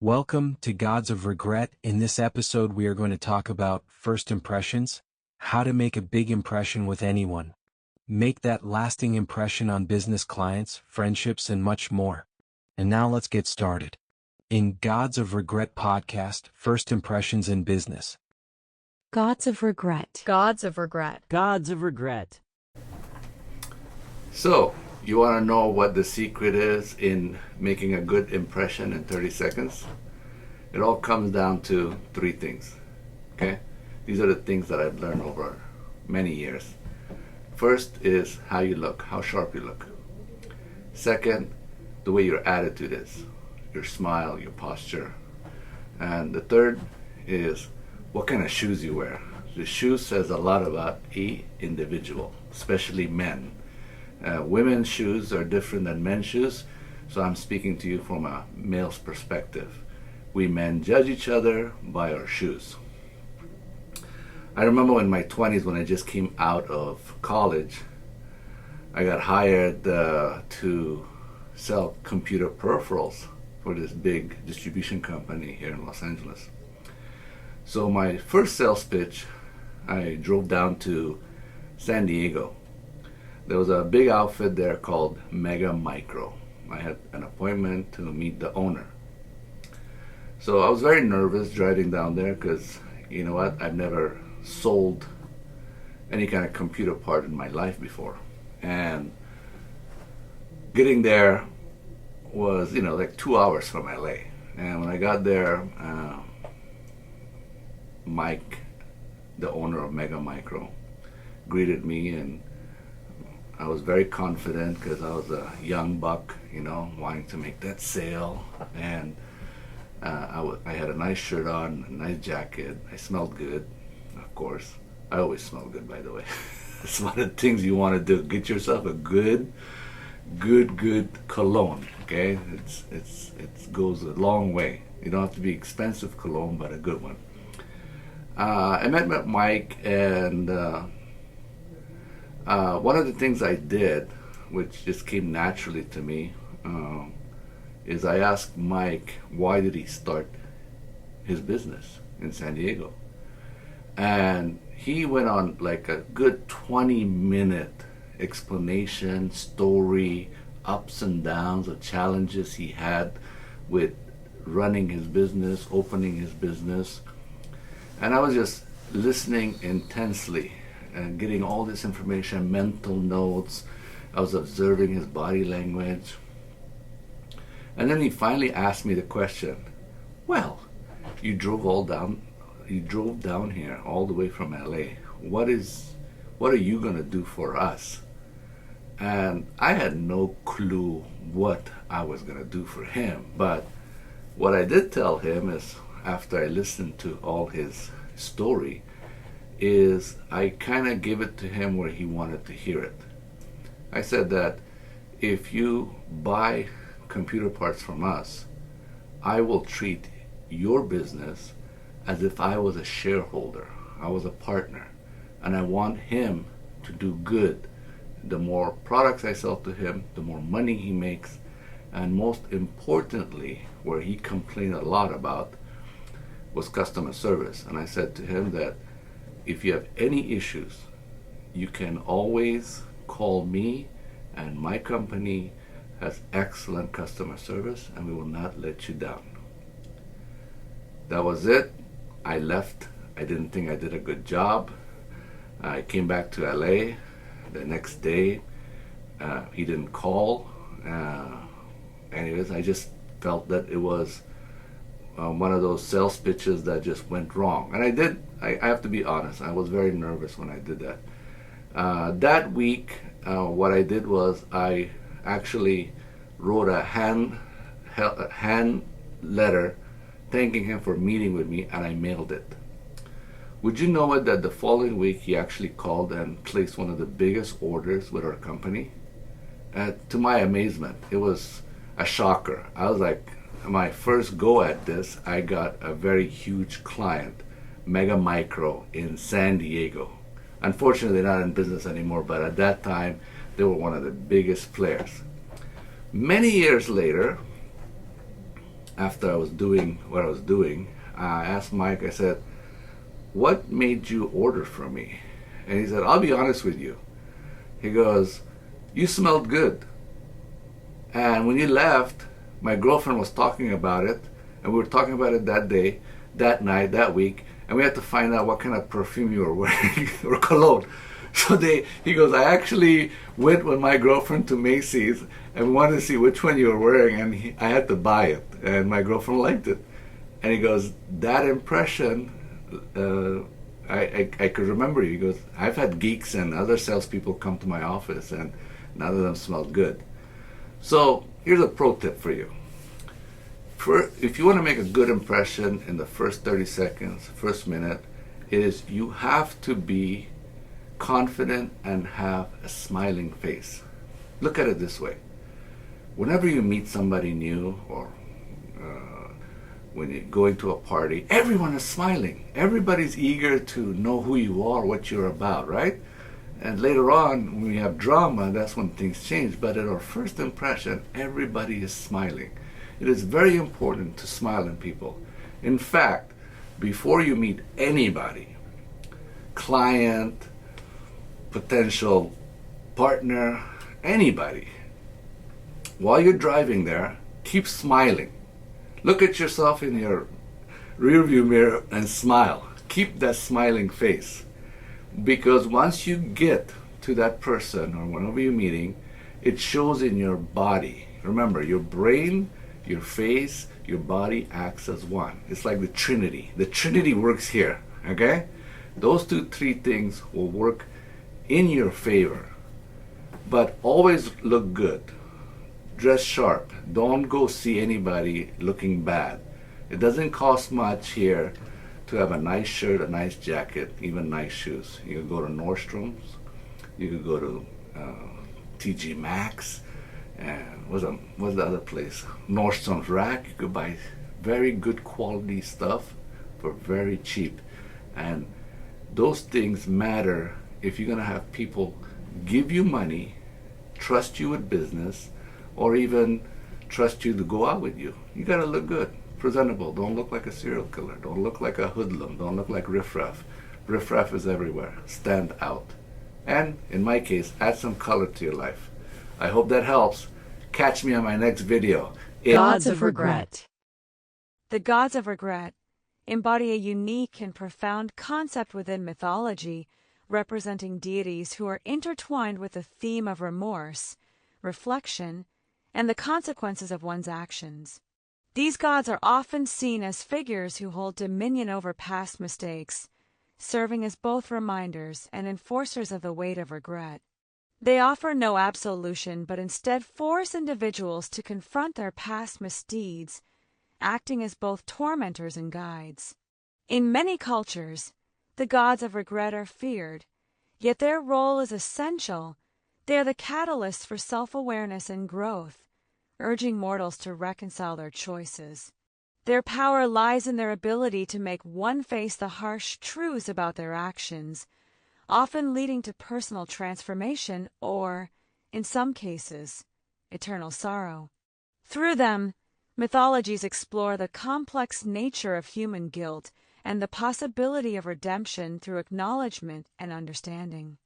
Welcome to Gods of Regret. In this episode, we are going to talk about first impressions, how to make a big impression with anyone, make that lasting impression on business clients, friendships, and much more. And now let's get started. In Gods of Regret podcast, First Impressions in Business. Gods of regret. Gods of regret. Gods of regret. So, you want to know what the secret is in making a good impression in 30 seconds? It all comes down to three things, okay? These are the things that I've learned over many years. First is how you look, how sharp you look. Second, the way your attitude is, your smile, your posture. And the third is what kind of shoes you wear. The shoe says a lot about a individual, especially men. Women's shoes are different than men's shoes, so I'm speaking to you from a male's perspective. We men judge each other by our shoes. I remember in my 20s when I just came out of college, I got hired to sell computer peripherals for this big distribution company here in Los Angeles. So my first sales pitch, I drove down to San Diego. There was a big outfit there called Mega Micro. I had an appointment to meet the owner. So I was very nervous driving down there because, you know what, I've never sold any kind of computer part in my life before. And getting there was, like 2 hours from LA. And when I got there, Mike, the owner of Mega Micro, greeted me, and I was very confident because I was a young buck, wanting to make that sale. And I had a nice shirt on, a nice jacket. I smelled good, of course. I always smell good, by the way. It's one of the things you want to do. Get yourself a good cologne, okay? It goes a long way. You don't have to be expensive cologne, but a good one. I met Mike, and one of the things I did, which just came naturally to me, is I asked Mike why did he start his business in San Diego. And he went on like a good 20-minute explanation, story, ups and downs of challenges he had with running his business, opening his business. And I was just listening intensely and getting all this information, mental notes. I was observing his body language. And then he finally asked me the question, well, you drove down here all the way from LA. What are you going to do for us? And I had no clue what I was going to do for him. But what I did tell him is, after I listened to all his story, is I kind of gave it to him where he wanted to hear it. I said that if you buy computer parts from us, I will treat your business as if I was a shareholder, I was a partner, and I want him to do good. The more products I sell to him, the more money he makes, and most importantly, where he complained a lot about, was customer service. And I said to him that if you have any issues, you can always call me, and my company has excellent customer service, and we will not let you down. That was it. I left. I didn't think I did a good job. I came back to LA the next day. He didn't call. Anyways, I just felt that it was one of those sales pitches that just went wrong. And I have to be honest, I was very nervous when I did that. That week, what I did was I actually wrote a hand letter thanking him for meeting with me, and I mailed it. Would you know it that the following week he actually called and placed one of the biggest orders with our company? To my amazement, it was a shocker. I was like, my first go at this, I got a very huge client, Mega Micro in San Diego. Unfortunately, they're not in business anymore, but at that time, they were one of the biggest players. Many years later, after I was doing what I was doing, I asked Mike, I said, what made you order from me? And he said, I'll be honest with you. He goes, you smelled good. And when you left, my girlfriend was talking about it, and we were talking about it that day, that night, that week, and we had to find out what kind of perfume you were wearing, or cologne. So he goes, I actually went with my girlfriend to Macy's and wanted to see which one you were wearing, and I had to buy it, and my girlfriend liked it. And he goes, that impression, I could remember you. He goes, I've had geeks and other salespeople come to my office, and none of them smelled good. So here's a pro tip for you. If you want to make a good impression in the first 30 seconds, first minute, is you have to be confident and have a smiling face. Look at it this way. Whenever you meet somebody new, or when you go into a party, everyone is smiling. Everybody's eager to know who you are, what you're about, right? And later on, when we have drama, that's when things change. But at our first impression, everybody is smiling. It is very important to smile at people. In fact, before you meet anybody, client, potential partner, anybody, while you're driving there, keep smiling. Look at yourself in your rearview mirror and smile. Keep that smiling face. Because once you get to that person or whenever you're meeting, it shows in your body. Remember, your brain, your face, your body acts as one. It's like the Trinity. The Trinity works here, okay? Those three things will work in your favor. But always look good. Dress sharp. Don't go see anybody looking bad. It doesn't cost much here to have a nice shirt, a nice jacket, even nice shoes. You could go to Nordstrom's. You could go to TG Maxx. And what's the other place? Nordstrom's Rack. You could buy very good quality stuff for very cheap. And those things matter if you're going to have people give you money, trust you with business, or even trust you to go out with you. You got to look good, presentable. Don't look like a serial killer. Don't look like a hoodlum. Don't look like riffraff. Riffraff is everywhere. Stand out. And, in my case, add some color to your life. I hope that helps. Catch me on my next video. Gods of regret. The gods of regret embody a unique and profound concept within mythology, representing deities who are intertwined with the theme of remorse, reflection, and the consequences of one's actions. These gods are often seen as figures who hold dominion over past mistakes, serving as both reminders and enforcers of the weight of regret. They offer no absolution, but instead force individuals to confront their past misdeeds, acting as both tormentors and guides. In many cultures, the gods of regret are feared, yet their role is essential. They are the catalysts for self-awareness and growth, urging mortals to reconcile their choices. Their power lies in their ability to make one face the harsh truths about their actions, often leading to personal transformation or, in some cases, eternal sorrow. Through them, mythologies explore the complex nature of human guilt and the possibility of redemption through acknowledgement and understanding.